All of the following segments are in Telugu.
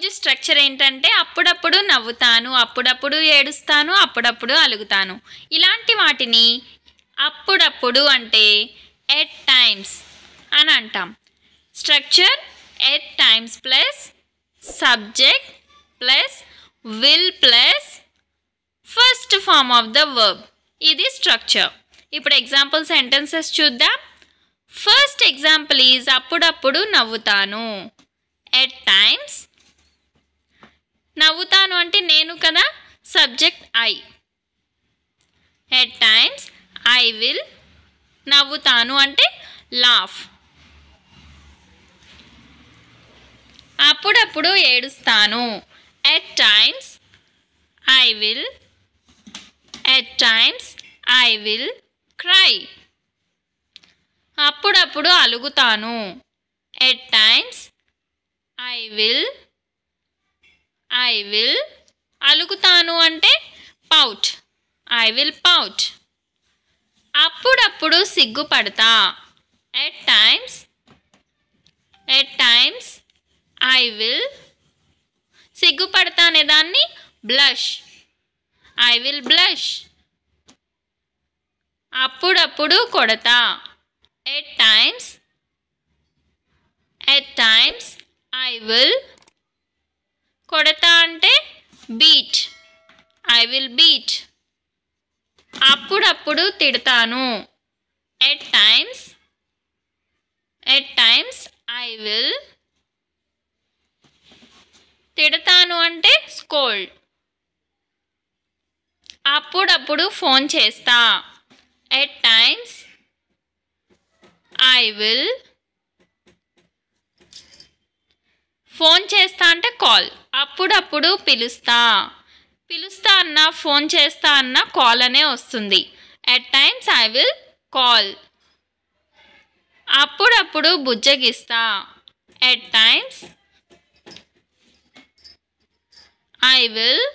ఈరోజు స్ట్రక్చర్ ఏంటంటే అప్పుడప్పుడు నవ్వుతాను, అప్పుడప్పుడు ఏడుస్తాను, అప్పుడప్పుడు అలుగుతాను. ఇలాంటి వాటిని అప్పుడప్పుడు అంటే ఎట్ టైమ్స్ అని అంటాం. Structure at times plus subject plus will plus first form of the verb. ఇది స్ట్రక్చర్. ఇప్పుడు ఎగ్జాంపుల్ సెంటెన్సెస్ చూద్దాం. ఫస్ట్ ఎగ్జాంపుల్ ఈజ్ అప్పుడప్పుడు నవ్వుతాను. ఎట్ టైమ్స్ నవ్వుతాను అంటే నేను కదా, subject I. At times I will నవ్వుతాను అంటే లాఫ్. అప్పుడప్పుడు ఏడుస్తాను. At times I will cry. అప్పుడప్పుడు అలుగుతాను. ఎట్ టైమ్స్ ఐ విల్ అలుగుతాను అంటే పౌట్. I will pout. అప్పుడప్పుడు సిగ్గుపడతా. ఎట్ టైమ్స్ ఐ విల్ సిగ్గుపడతా అనే దాన్ని బ్లష్. I will blush. అప్పుడప్పుడు కొడతా. ఎట్ టైమ్స్ ఐ విల్ కొడతా అంటే బీట్. I will beat. అప్పుడప్పుడు తిడతాను. ఎట్ టైమ్స్ ఐ విల్ తిడతాను అంటే స్కోల్డ్. అప్పుడప్పుడు ఫోన్ చేస్తా. At times I will phone చేస్తా అంటే కాల్. అప్పుడప్పుడు పిలుస్తా అన్నా ఫోన్ చేస్తా అన్నా కాల్ అనే వస్తుంది. At times I will call. అప్పుడప్పుడు బుజ్జగిస్తా. ఎట్ టైమ్స్ ఐ విల్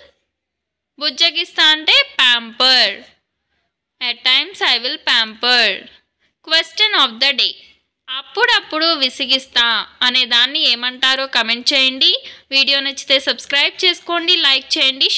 బుజ్జగిస్తా అంటే pamper. At times I will pamper. Question of the day. అప్పుడప్పుడు విసిగిస్తా అనే దాన్ని ఏమంటారో కమెంట్ చేయండి. వీడియో నచ్చితే సబ్స్క్రైబ్ చేసుకోండి, లైక్ చేయండి.